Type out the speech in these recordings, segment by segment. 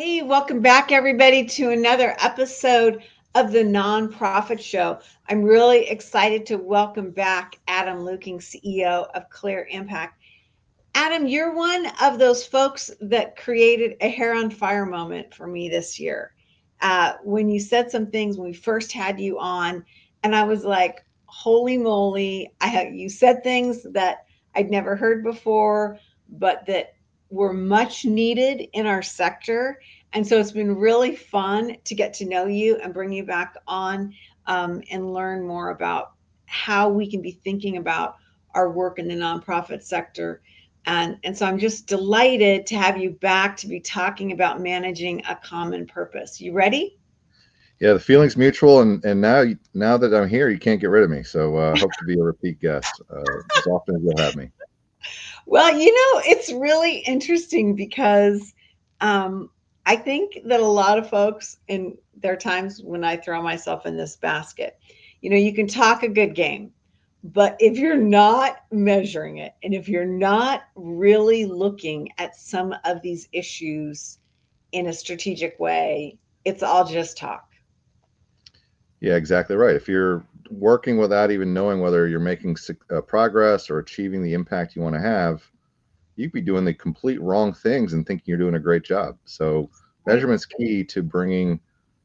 Hey, welcome back, everybody, to another episode of the Nonprofit Show. I'm really excited to welcome back Adam Luecking, CEO of Clear Impact. Adam, you're one of those folks that created a hair on fire moment for me this year. When you said some things when we first had you on, and I was like, holy moly, you said things that I'd never heard before, but that were much needed in our sector. And so it's been really fun to get to know you and bring you back on and learn more about how we can be thinking about our work in the nonprofit sector. And so I'm just delighted to have you back to be talking about managing a common purpose. You ready? Yeah, the feeling's mutual, and now that I'm here, you can't get rid of me. So hope to be a repeat guest as often as you'll have me. Well, it's really interesting because I think that a lot of folks, and there are times when I throw myself in this basket, you can talk a good game, but if you're not measuring it and if you're not really looking at some of these issues in a strategic way, it's all just talk. Yeah, exactly right. If you're working without even knowing whether you're making progress or achieving the impact you want to have, you could be doing the complete wrong things and thinking you're doing a great job. So Right. measurement's key to bringing,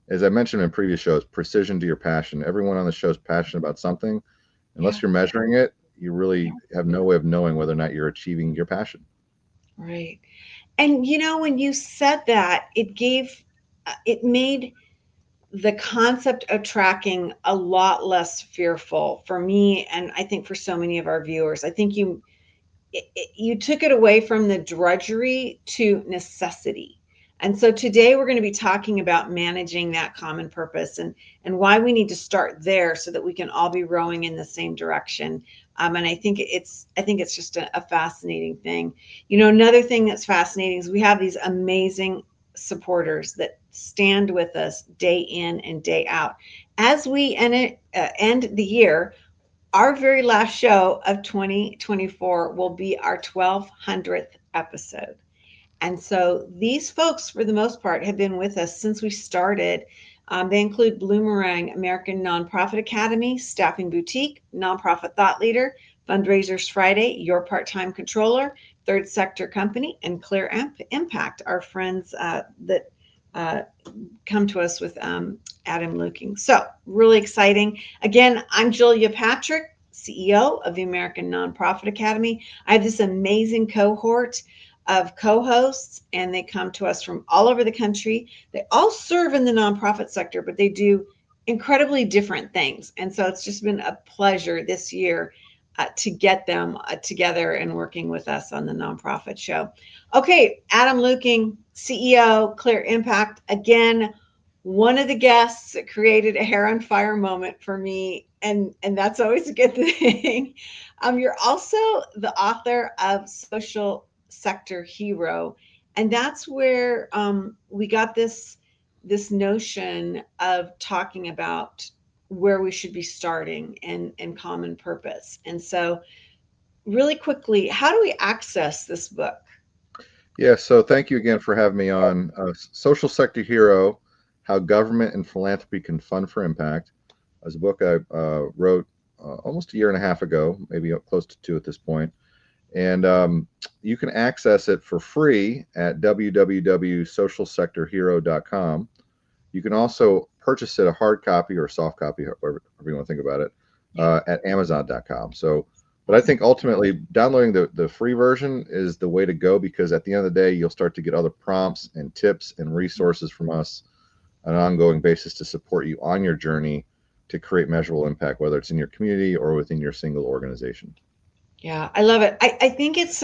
as I mentioned in previous shows, precision to your passion. Everyone on the show is passionate about something. Yeah. Unless you're measuring it, you really have no way of knowing whether or not you're achieving your passion. Right. And when you said that, it made the concept of tracking a lot less fearful for me, and I think for so many of our viewers. I think you took it away from the drudgery to necessity. And so today we're going to be talking about managing that common purpose and why we need to start there so that we can all be rowing in the same direction. And I think it's just a fascinating thing. Another thing that's fascinating is we have these amazing supporters that stand with us day in and day out. As we end the year, our very last show of 2024 will be our 1200th episode. And so these folks, for the most part, have been with us since we started. They include Bloomerang, American Nonprofit Academy, Staffing Boutique, Nonprofit Thought Leader, Fundraisers Friday, Your Part-Time Controller, Third Sector Company, and Clear Impact, our friends that uh, come to us with Adam Luecking. So, really exciting. Again, I'm Julia Patrick, CEO of the American Nonprofit Academy. I have this amazing cohort of co hosts, and they come to us from all over the country. They all serve in the nonprofit sector, but they do incredibly different things. And so, it's just been a pleasure this year to get them together and working with us on the nonprofit show. Okay, Adam Luecking, CEO, Clear Impact. Again, one of the guests that created a hair on fire moment for me, and that's always a good thing. You're also the author of Social Sector Hero, and that's where we got this notion of talking about where we should be starting and common purpose. And so, really quickly, how do we access this book? Yeah, so thank you again for having me on. Social Sector Hero: How Government and Philanthropy Can Fund for Impact. As a book I wrote almost a year and a half ago, maybe close to two at this point. And you can access it for free at www.socialsectorhero.com. You can also purchase it a hard copy or a soft copy, however you want to think about it, Yeah. at Amazon.com. So, but I think ultimately downloading the free version is the way to go because at the end of the day, you'll start to get other prompts and tips and resources from us on an ongoing basis to support you on your journey to create measurable impact, whether it's in your community or within your single organization. Yeah, I love it. I think it's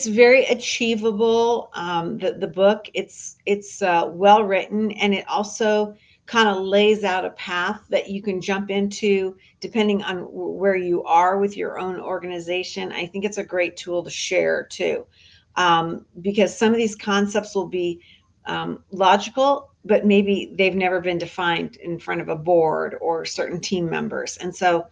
very achievable. The book it's well written, and it also kind of lays out a path that you can jump into depending on where you are with your own organization. I think it's a great tool to share too, because some of these concepts will be logical, but maybe they've never been defined in front of a board or certain team members, and so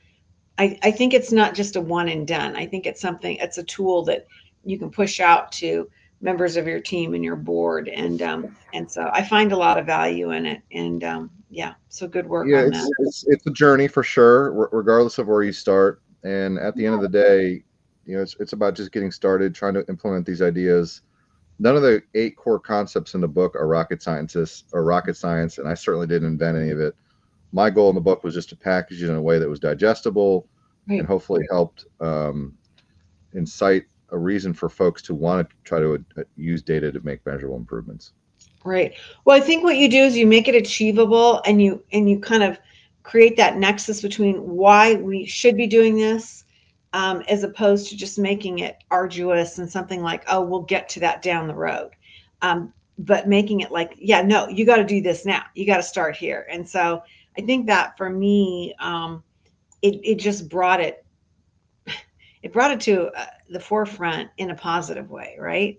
I think it's not just a one and done. I think it's a tool that you can push out to members of your team and your board. And so I find a lot of value in it. And yeah, so good work Yeah, on that. it's a journey for sure, regardless of where you start. And at the end of the day, it's about just getting started, trying to implement these ideas. None of the 8 core concepts in the book are rocket scientists or rocket science, and I certainly didn't invent any of it. My goal in the book was just to package it in a way that was digestible and Right. hopefully helped incite a reason for folks to want to try to use data to make measurable improvements. Right. Well, I think what you do is you make it achievable, and you kind of create that nexus between why we should be doing this, as opposed to just making it arduous and something like, oh, we'll get to that down the road. But making it like, yeah, no, you got to do this now. You got to start here. And so I think that for me, it just brought it to the forefront in a positive way, right?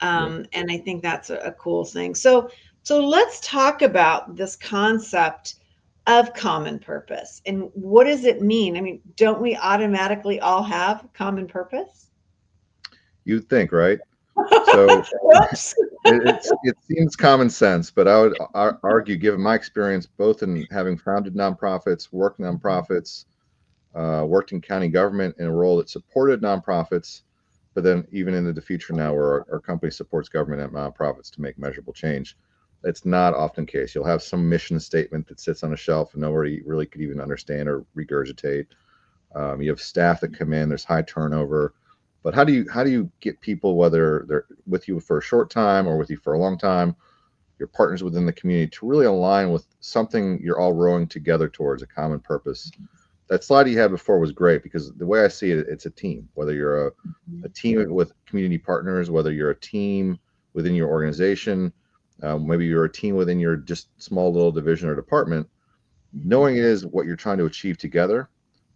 Yeah. And I think that's a cool thing. So let's talk about this concept of common purpose and what does it mean? I mean, don't we automatically all have common purpose? You'd think, right? So Whoops. it seems common sense, but I would argue, given my experience both in having founded nonprofits, worked nonprofits, worked in county government in a role that supported nonprofits, but then even into the future now where our company supports government and nonprofits to make measurable change. It's not often the case. You'll have some mission statement that sits on a shelf and nobody really could even understand or regurgitate. You have staff that come in, there's high turnover. But how do you get people, whether they're with you for a short time or with you for a long time, your partners within the community, to really align with something you're all rowing together towards, a common purpose? That slide you had before was great because the way I see it, it's a team. Whether you're a team with community partners, whether you're a team within your organization, maybe you're a team within your just small little division or department, knowing it is what you're trying to achieve together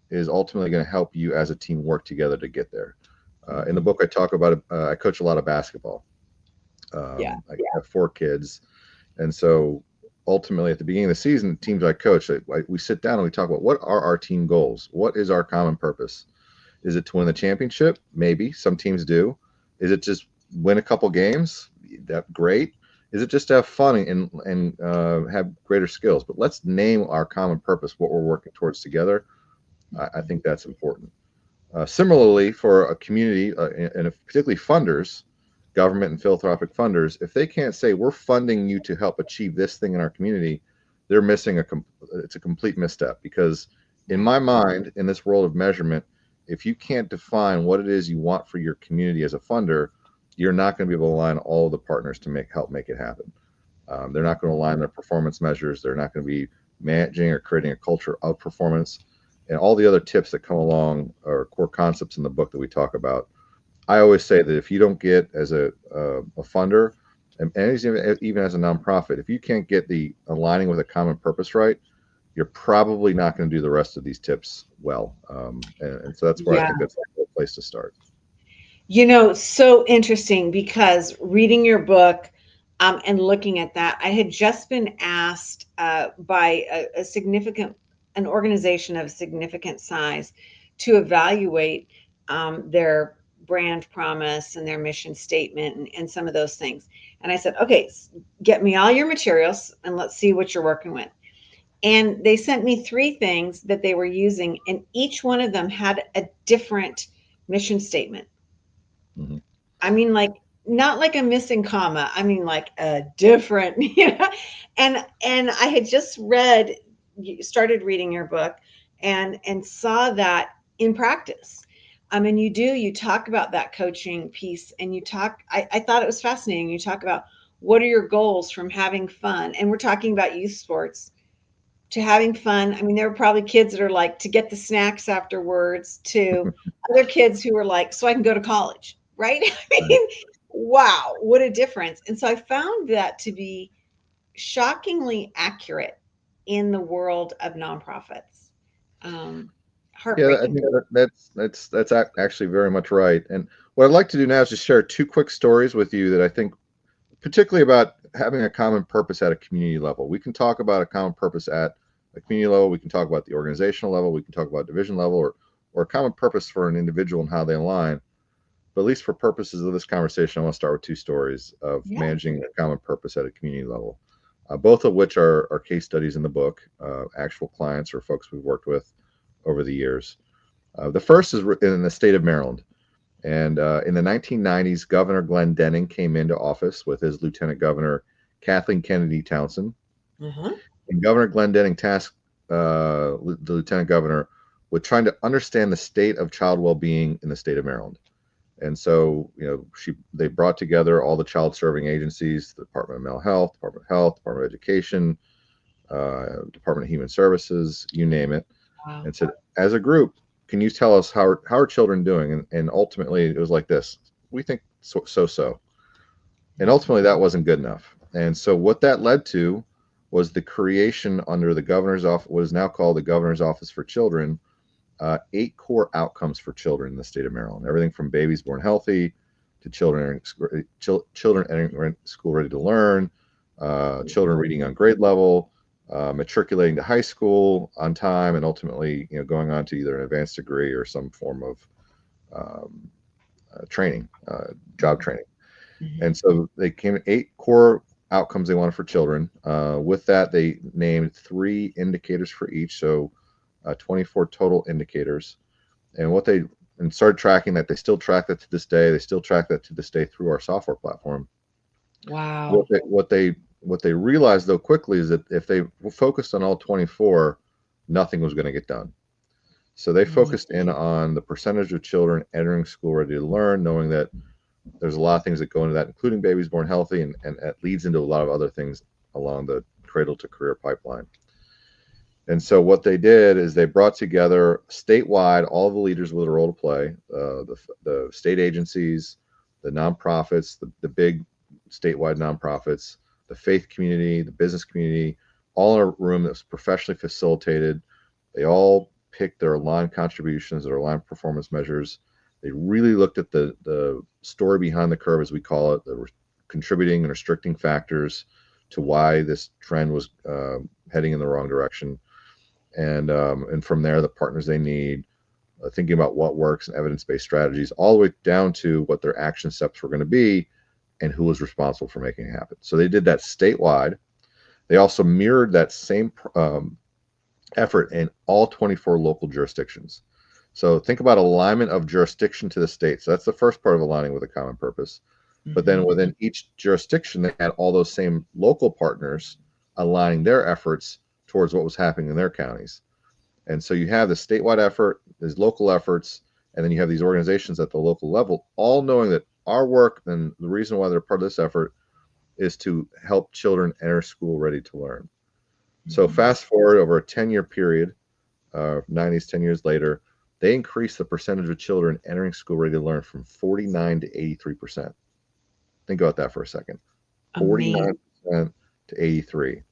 is ultimately going to help you as a team work together to get there. In the book, I talk about I coach a lot of basketball. Yeah. I have 4 kids, and so ultimately at the beginning of the season, the teams I coach, we sit down and we talk about what are our team goals? What is our common purpose? Is it to win the championship? Maybe some teams do. Is it just win a couple games? That great. Is it just to have fun and have greater skills? But let's name our common purpose, what we're working towards together. I think that's important. Similarly, for a community, and particularly funders, government and philanthropic funders, if they can't say we're funding you to help achieve this thing in our community, they're missing it's a complete misstep. Because in my mind, in this world of measurement, if you can't define what it is you want for your community as a funder, you're not going to be able to align all the partners to help make it happen. They're not going to align their performance measures. They're not going to be managing or creating a culture of performance. And all the other tips that come along are core concepts in the book that we talk about. I always say that if you don't get as a funder, and even as a nonprofit, if you can't get the aligning with a common purpose right, you're probably not going to do the rest of these tips well. And so that's why I Yeah. think that's a good place to start. So interesting because reading your book, and looking at that, I had just been asked by an organization of significant size to evaluate their brand promise and their mission statement and some of those things. And I said, okay, get me all your materials and let's see what you're working with. And they sent me 3 things that they were using, and each one of them had a different mission statement. Mm-hmm. I mean, like, not like a missing comma. I mean, like a different, And I had just started reading your book, and saw that in practice. And you talk about that coaching piece, and I thought it was fascinating. You talk about what are your goals from having fun, and we're talking about youth sports to having fun. I mean, there were probably kids that are like to get the snacks afterwards, to other kids who were like, so I can go to college, right? I Right. mean, wow, what a difference. And so I found that to be shockingly accurate in the world of nonprofits. Um, Yeah, I Heartbreaking. think that's actually very much right. And what I'd like to do now is just share 2 quick stories with you that I think, particularly about having a common purpose at a community level. We can talk about a common purpose at a community level. We can talk about the organizational level. We can talk about division level, or a common purpose for an individual and how they align. But at least for purposes of this conversation, I want to start with two stories of Yeah. managing a common purpose at a community level, both of which are case studies in the book, actual clients or folks we've worked with over the years. The first is in the state of Maryland. And in the 1990s, Governor Glenn Denning came into office with his Lieutenant Governor Kathleen Kennedy Townsend. Uh-huh. And Governor Glenn Denning tasked the Lieutenant Governor with trying to understand the state of child well-being in the state of Maryland. And so, they brought together all the child-serving agencies, the Department of Mental Health, Department of Education, Department of Human Services, you name it, Wow. and said, as a group, can you tell us how are children doing? And ultimately, it was like this: we think so. And ultimately, that wasn't good enough. And so, what that led to was the creation under the governor's office, what is now called the Governor's Office for Children, 8 core outcomes for children in the state of Maryland. Everything from babies born healthy to children entering school ready to learn, children reading on grade level, matriculating to high school on time, and ultimately, going on to either an advanced degree or some form of training, job training. Mhm. And so they came 8 core outcomes they wanted for children. With that, they named 3 indicators for each, so 24 total indicators. And started tracking that. They still track that to this day. They still track that to this day through our software platform. Wow. What they realized though quickly is that if they focused on all 24, nothing was going to get done. So they Mhm. focused in on the percentage of children entering school ready to learn, knowing that there's a lot of things that go into that, including babies born healthy, and it leads into a lot of other things along the cradle to career pipeline. And so what they did is they brought together statewide all the leaders with a role to play, the state agencies, the nonprofits, the big statewide nonprofits, the faith community, the business community, all in a room that was professionally facilitated. They all picked their aligned contributions, their aligned performance measures. They really looked at the story behind the curve, as we call it, the contributing and restricting factors to why this trend was heading in the wrong direction. And from there, the partners they need, thinking about what works and evidence-based strategies, all the way down to what their action steps were going to be and who was responsible for making it happen. So they did that statewide. They also mirrored that same effort in all 24 local jurisdictions. So think about alignment of jurisdiction to the state. So that's the first part of aligning with a common purpose. But then Mhm. within each jurisdiction, they had all those same local partners aligning their efforts towards what was happening in their counties. And so you have the statewide effort, there's local efforts, and then you have these organizations at the local level, all knowing that our work and the reason why they're part of this effort is to help children enter school ready to learn. So Mhm. fast forward over a 10-year period, 90s, 10 years later, they increased the percentage of children entering school ready to learn from 49 to 83%. Think about that for a second. Amazing. 49% to 83.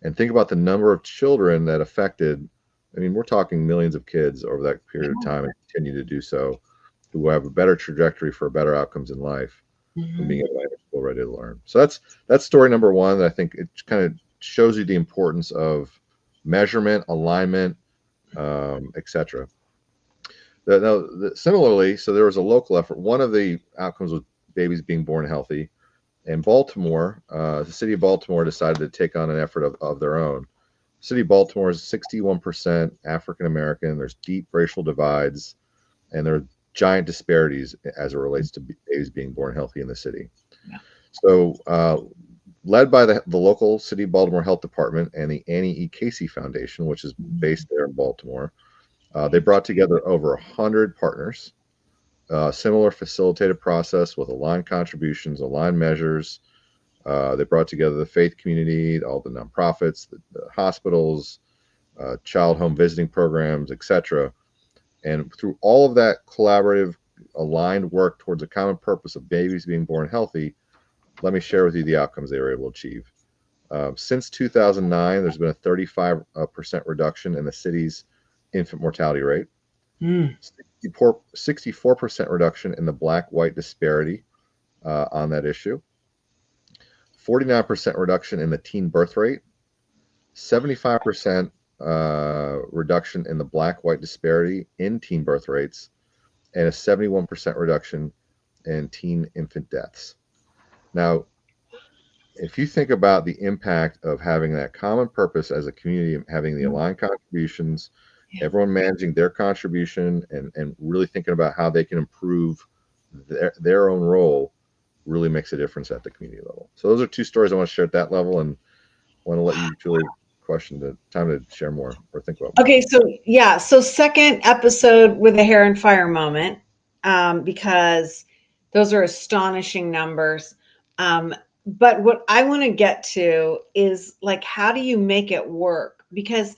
And think about the number of children that affected. I mean, we're talking millions of kids over that period of Yeah. time and continue to do so, who have a better trajectory for better outcomes in life from being Mhm. able to enter school ready to learn. So that's story number one. That I think it kind of shows you the importance of measurement, alignment, etc. Similarly, so there was a local effort. One of the outcomes was babies being born healthy. In Baltimore, the city of Baltimore decided to take on an effort of their own. The city of Baltimore is 61% African American. There's deep racial divides, and there are giant disparities as it relates to babies being born healthy in the city. Yeah. So, led by the local City of Baltimore Health Department and the Annie E. Casey Foundation, which is Mhm. based there in Baltimore, they brought together over 100 partners. Similar facilitated process with aligned contributions, aligned measures. They brought together the faith community, all the nonprofits, the hospitals, child home visiting programs, etc. And through all of that collaborative, aligned work towards a common purpose of babies being born healthy, let me share with you the outcomes they were able to achieve. Since 2009, there's been a 35% reduction in the city's infant mortality rate, Mm. 64% reduction in the black-white disparity on that issue, 49% reduction in the teen birth rate, 75% reduction in the black-white disparity in teen birth rates, and a 71% reduction and teen infant deaths. Now, if you think about the impact of having that common purpose as a community, having the aligned contributions, Yeah. everyone managing their contribution and really thinking about how they can improve their own role really makes a difference at the community level. So those are two stories I want to share at that level, and want to let you, Julie, question the time to share more or think about more. Okay, so yeah, so second episode with a hair and fire moment, because those are astonishing numbers. But what I want to get to is like, how do you make it work? Because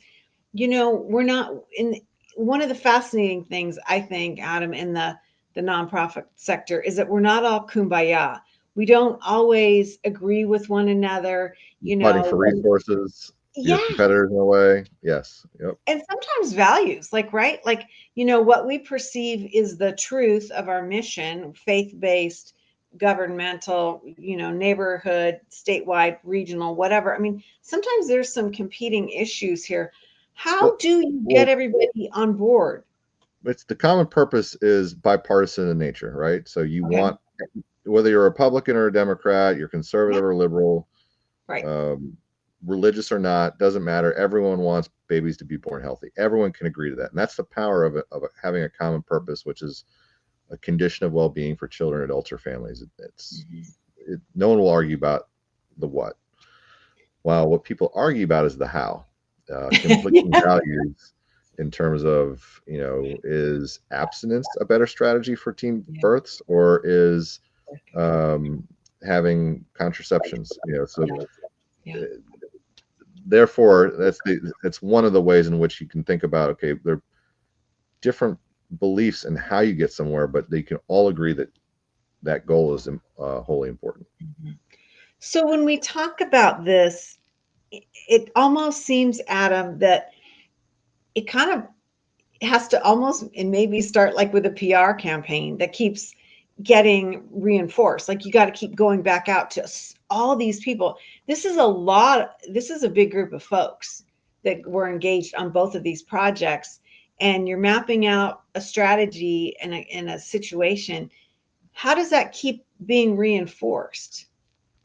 we're not in one of the fascinating things I think, Adam, in the nonprofit sector is that we're not all kumbaya. We don't always agree with one another. Fighting for resources, your Yeah, competitors in a way. Yes. Yep. and sometimes values, like, right, like, what we perceive is the truth of our mission, faith-based, governmental, neighborhood, statewide, regional, whatever. I mean, sometimes there's some competing issues here. How Well, do you get well, everybody on board? it's the common purpose is bipartisan in nature, right? So you Okay. want, whether you're a Republican or a Democrat, you're Yeah. conservative or liberal, Right. um, religious or not, doesn't matter. Everyone wants babies to be born healthy. Everyone can agree to that, and that's the power of it, having a common purpose, which is a condition of well-being for children, adults, or families. No one will argue about the what. While what people argue about is the how. Conflicting Yeah. values in terms of, is abstinence a better strategy for teen Yeah. births, or is um, having contraceptions? So Yeah. therefore, that's one of the ways in which you can think about, okay, there are different beliefs in how you get somewhere, but they can all agree that that goal is wholly important. Mhm. So when we talk about this, it almost seems, Adam, that it kind of has to almost and maybe start like with a PR campaign that keeps getting reinforced. Like, you got to keep going back out to all these people. This is a big group of folks that were engaged on both of these projects, and you're mapping out a strategy in a situation. How does that keep being reinforced?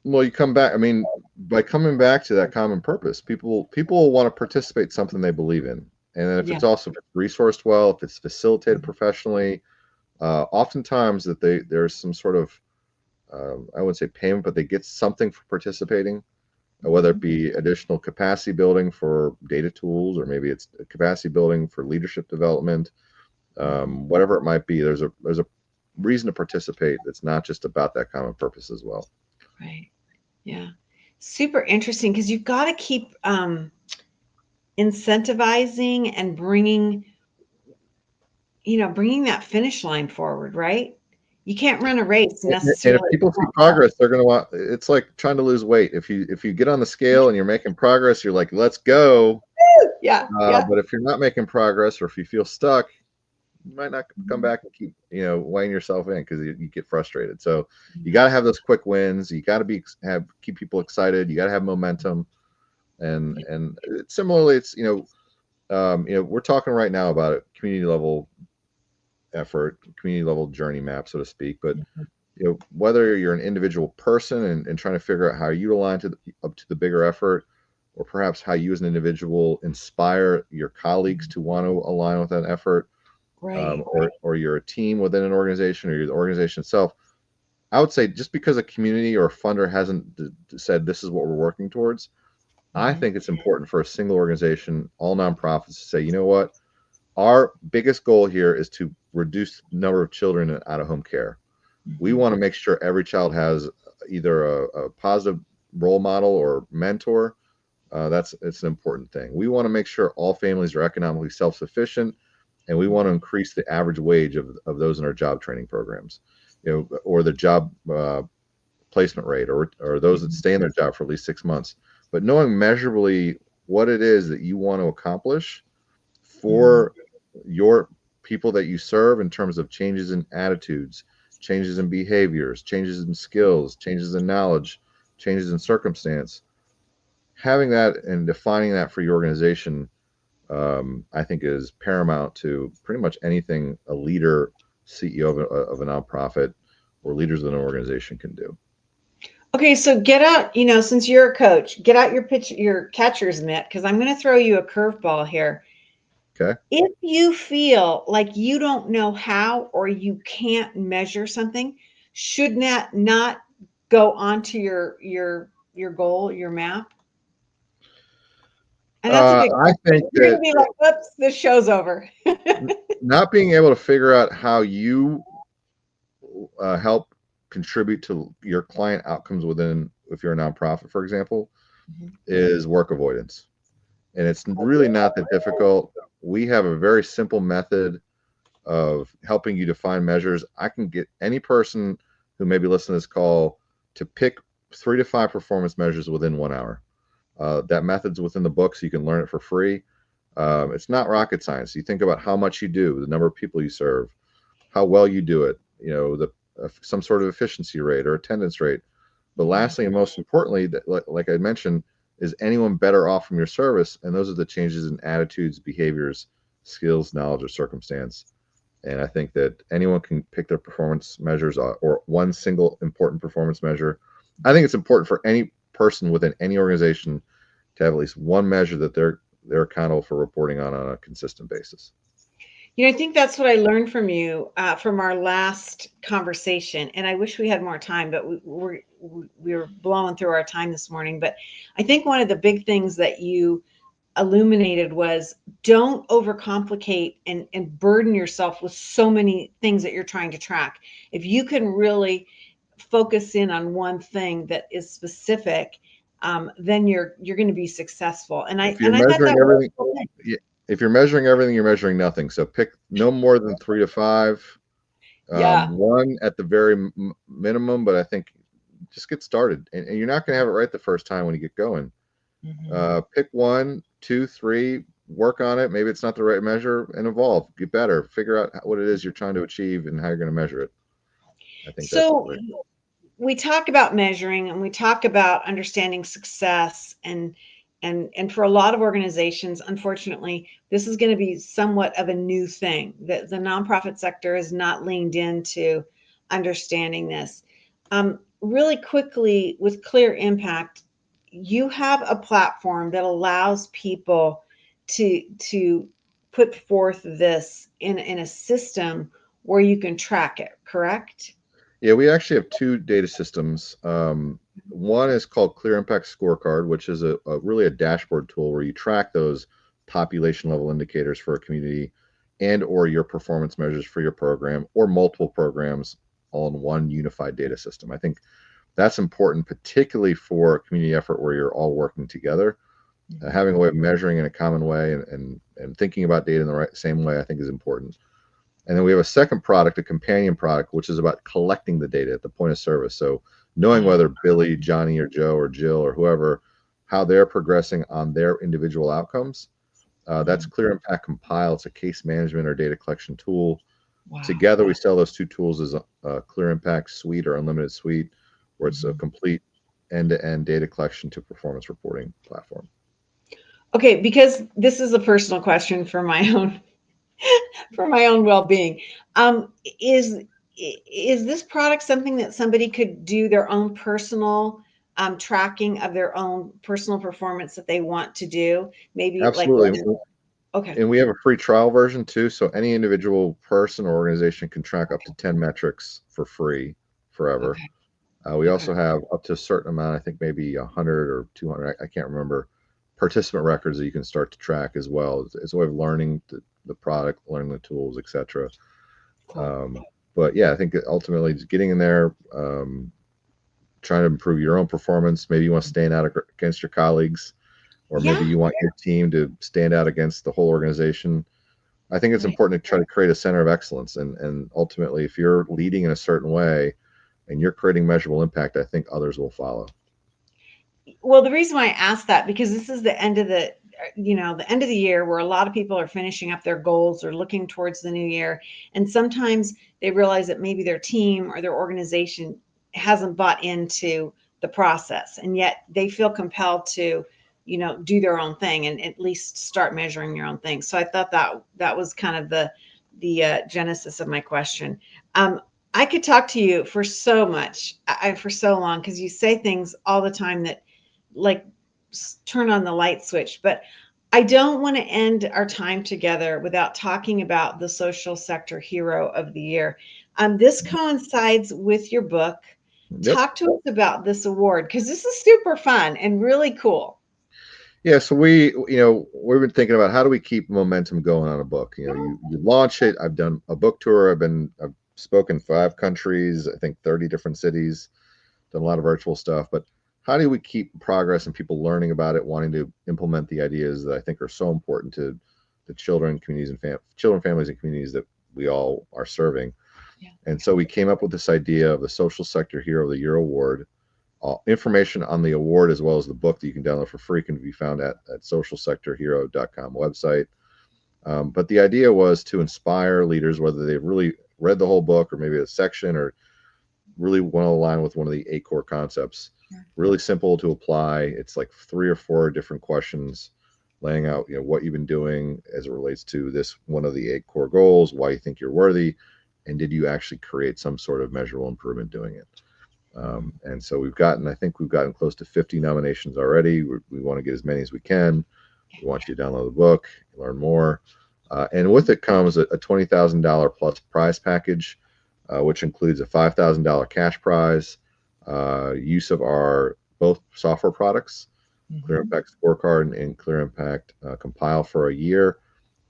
Well, you come back. I mean, by coming back to that common purpose, people will want to participate in something they believe in, and then if Yeah. it's also resourced well, if it's facilitated professionally, oftentimes there's some sort of I wouldn't say payment, but they get something for participating, whether it be additional capacity building for data tools, or maybe it's capacity building for leadership development, whatever it might be. There's a reason to participate that's not just about that common purpose as well. Right. Yeah. Super interesting, because you've got to keep incentivizing and bringing that finish line forward, right? You can't run a race And if necessarily. people see progress, they're going to want. It's like trying to lose weight. If you get on the scale and you're making progress, you're like, let's go. Yeah, yeah. But if you're not making progress, or if you feel stuck, you might not come back and keep weighing yourself in, because you get frustrated. So you got to have those quick wins. You got to keep people excited. You got to have momentum. And similarly, it's we're talking right now about a community level effort, community level journey map, so to speak. But whether you're an individual person and trying to figure out how you align up to the bigger effort, or perhaps how you as an individual inspire your colleagues to want to align with that effort, Right. or you're a team within an organization, or you're the organization itself. I would say, just because a community or a funder hasn't said this is what we're working towards, I Mhm. think it's important for a single organization, all nonprofits, to say, you know what, our biggest goal here is to reduce the number of children in out-of-home care. We Mhm. want to make sure every child has either a positive role model or mentor. It's an important thing. We want to make sure all families are economically self-sufficient, and we want to increase the average wage of those in our job training programs, or the job placement rate, or those that Mhm. stay in their job for at least 6 months. But knowing measurably what it is that you want to accomplish Mhm. for your people that you serve, in terms of changes in attitudes, changes in behaviors, changes in skills, changes in knowledge, changes in circumstance. Having that and defining that for your organization, I think, is paramount to pretty much anything a leader, CEO of a nonprofit, or leaders of an organization can do. Okay, so get out, since you're a coach, get out your catcher's mitt, because I'm going to throw you a curveball here. Okay. If you feel like you don't know how or you can't measure something, should that not go onto your goal, your map? And that's a big I think question. You're going to that be like, "Whoops, this show's over." not being able to figure out how you help contribute to your client outcomes within, if you're a nonprofit, for example, is work avoidance. And it's really not that difficult. We have a very simple method of helping you define measures. I can get any person who maybe listen to this call to pick 3 to 5 performance measures within 1 hour. That method's within the book, so you can learn it for free. It's not rocket science. You think about how much you do, the number of people you serve, how well you do it, some sort of efficiency rate or attendance rate. But lastly, and most importantly, like I mentioned, is anyone better off from your service? And those are the changes in attitudes, behaviors, skills, knowledge, or circumstance. And I think that anyone can pick their performance measures or one single important performance measure. I think it's important for any person within any organization to have at least one measure that they're accountable for reporting on a consistent basis. I think that's what I learned from you from our last conversation. And I wish we had more time, but we were blowing through our time this morning. But I think one of the big things that you illuminated was don't overcomplicate and burden yourself with so many things that you're trying to track. If you can really focus in on one thing that is specific, then you're going to be successful. And I If you're thought that measuring was everything, if you're measuring everything, you're measuring nothing. So pick no more than 3 to 5. yeah. One at the very minimum, but I think just get started, and you're not going to have it right the first time when you get going. Pick 1, 2, 3, work on it. Maybe it's not the right measure, and evolve, get better, figure out what it is you're trying to achieve and how you're going to measure it. I think that's So great. we talk about measuring and we talk about understanding success, and for a lot of organizations, unfortunately, this is going to be somewhat of a new thing. That the nonprofit sector has not leaned into understanding this. Really quickly, with clear impact, you have a platform that allows people to put forth this in a system where you can track it, correct? Yeah, we actually have 2 data systems. One is called Clear Impact Scorecard, which is a really a dashboard tool where you track those population level indicators for a community and or your performance measures for your program or multiple programs all in one unified data system. I think that's important, particularly for a community effort where you're all working together. Having a way of measuring in a common way and thinking about data in the same way, I think, is important. And then we have a second product, a companion product, which is about collecting the data at the point of service. So knowing whether Billy, Johnny, or Joe, or Jill, or whoever, how they're progressing on their individual outcomes. That's Clear Impact Compile. It's a case management or data collection tool. Wow. Together, we sell those 2 tools as a Clear Impact Suite or Unlimited Suite, where it's a complete end-to-end data collection to performance reporting platform. Okay, because this is a personal question for my own well-being. Um, is is this product something that somebody could do their own personal tracking of their own personal performance that they want to do? Maybe like, Absolutely. okay, And we have a free trial version too. So any individual person or organization can track up to 10 metrics for free forever. okay, We okay. also have up to a certain amount, I think maybe 100 or 200, I can't remember, participant records that you can start to track as well. It's a way of learning the product, learning the tools, etc. Cool. But yeah, I think that ultimately just getting in there, trying to improve your own performance. Maybe you want to stand out against your colleagues, or maybe Yeah, you want your team to stand out against the whole organization. I think it's right. important to try to create a center of excellence. And ultimately, if you're leading in a certain way and you're creating measurable impact, I think others will follow. Well, the reason why I asked that, because this is the end of the end of the year where a lot of people are finishing up their goals or looking towards the new year. And sometimes they realize that maybe their team or their organization hasn't bought into the process. And yet they feel compelled to, do their own thing and at least start measuring your own thing. So I thought that was kind of the genesis of my question. Um, I could talk to you for so much, for so long, because you say things all the time that like turn on the light switch. But I don't want to end our time together without talking about the social sector hero of the year. This coincides with your book. Yep. Talk to us about this award because this is super fun and really cool. Yeah, so we've been thinking about how do we keep momentum going on a book. You launch it. I've done a book tour. I've spoken 5 countries, I think 30 different cities, done a lot of virtual stuff. But how do we keep progress and people learning about it, wanting to implement the ideas that I think are so important to the children, communities, and children, families, and communities that we all are serving? Yeah. And so we came up with this idea of the Social Sector Hero of the Year award. Information on the award as well as the book that you can download for free can be found at socialsectorhero.com website. But the idea was to inspire leaders, whether they've really read the whole book or maybe a section or really want to align with one of the 8 core concepts. Really simple to apply. It's like 3 or 4 different questions laying out what you've been doing as it relates to this one of the 8 core goals, why you think you're worthy, and did you actually create some sort of measurable improvement doing it. And so I think we've gotten close to 50 nominations already. We want to get as many as we can. We want you to download the book, learn more. And with it comes a $20,000 plus prize package, which includes a $5,000 cash prize, use of our both software products, Clear Impact Scorecard and Clear Impact Compile for a year,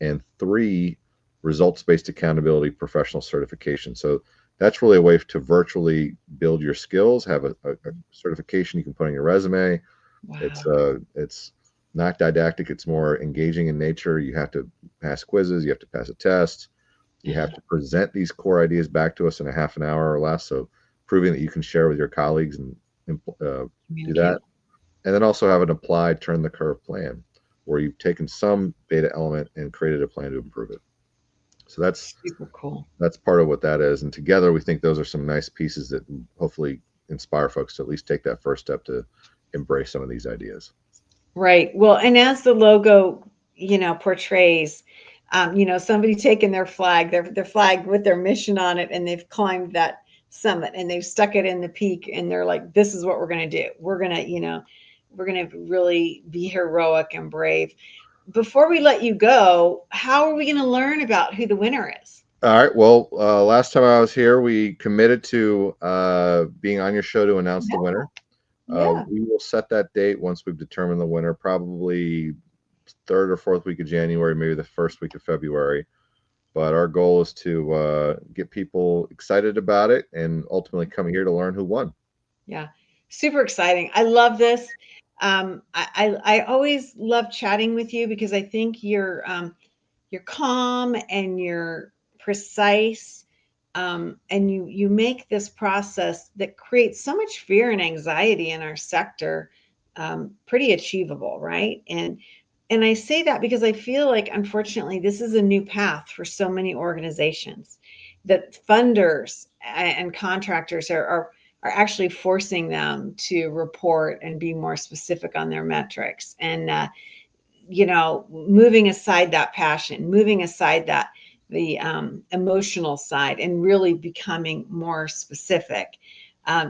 and 3 results-based accountability professional certification. So that's really a way to virtually build your skills, have a certification you can put on your resume. Wow. It's not didactic, it's more engaging in nature. You have to pass quizzes, you have to pass a test, you have to present these core ideas back to us in a half an hour or less, so proving that you can share with your colleagues and do that. And then also have an applied turn the curve plan where you've taken some data element and created a plan to improve it. So that's super cool. That's part of what that is. And together, we think those are some nice pieces that hopefully inspire folks to at least take that first step to embrace some of these ideas. Right. Well, and as the logo, portrays, somebody taking their flag, their flag with their mission on it, and they've climbed that summit and they've stuck it in the peak, and they're like, "This is what we're going to do. We're going to really be heroic and brave." Before we let you go, how are we going to learn about who the winner is? All right. Well, last time I was here, we committed to being on your show to announce the winner. Yeah. We will set that date once we've determined the winner, probably 3rd or 4th week of January, maybe the 1st week of February. But our goal is to get people excited about it and ultimately come here to learn who won. Yeah, super exciting. I love this. I always love chatting with you because I think you're calm and you're precise, and you make this process that creates so much fear and anxiety in our sector pretty achievable, right? And I say that because I feel like, unfortunately, this is a new path for so many organizations that funders and contractors are actually forcing them to report and be more specific on their metrics. And moving aside that passion, moving aside that the emotional side, and really becoming more specific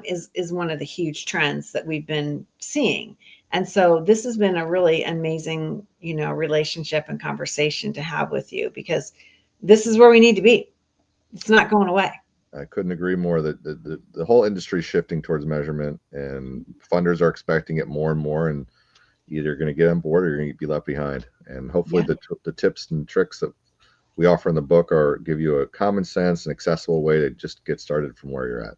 is one of the huge trends that we've been seeing. And so this has been a really amazing, relationship and conversation to have with you, because this is where we need to be. It's not going away. I couldn't agree more that the whole industry is shifting towards measurement, and funders are expecting it more and more, and either going to get on board or you're going to be left behind. And hopefully the tips and tricks that we offer in the book give you a common sense and accessible way to just get started from where you're at.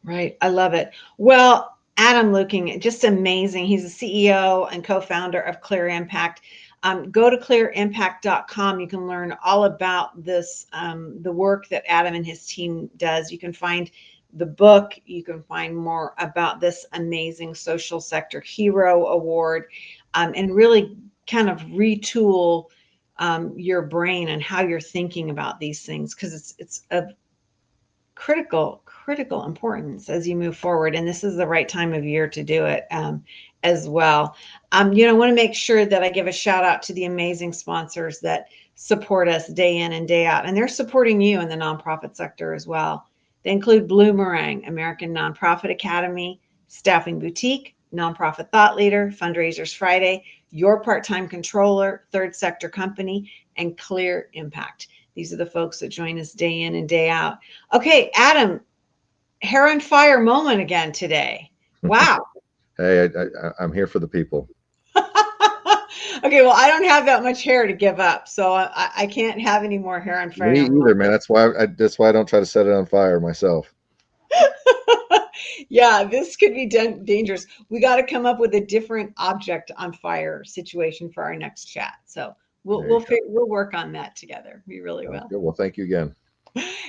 Right. I love it. Well, Adam Luecking, just amazing. He's the CEO and co-founder of Clear Impact. Go to clearimpact.com. You can learn all about this, the work that Adam and his team does. You can find the book. You can find more about this amazing social sector hero award, and really kind of retool your brain and how you're thinking about these things, because it's of critical importance as you move forward, and this is the right time of year to do it as well. I want to make sure that I give a shout out to the amazing sponsors that support us day in and day out, and they're supporting you in the nonprofit sector as well. They include Bloomerang, American Nonprofit Academy, Staffing Boutique, Nonprofit Thought Leader, Fundraisers Friday, Your Part-Time Controller, Third Sector Company, and Clear Impact. These are the folks that join us day in and day out. Okay, Adam, hair on fire moment again today. Wow. Hey, I'm here for the people. Okay, well, I don't have that much hair to give up, so I can't have any more hair on Me fire either, moments. man. That's why I don't try to set it on fire myself. Yeah, this could be dangerous. We got to come up with a different object on fire situation for our next chat. So There you go. we'll work on that together. We really Sounds will. good. Well, thank you again.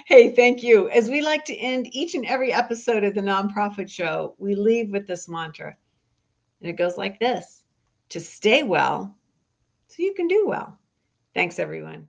Hey, thank you. As we like to end each and every episode of the Nonprofit Show, we leave with this mantra, and it goes like this: to stay well, so you can do well. Thanks, everyone.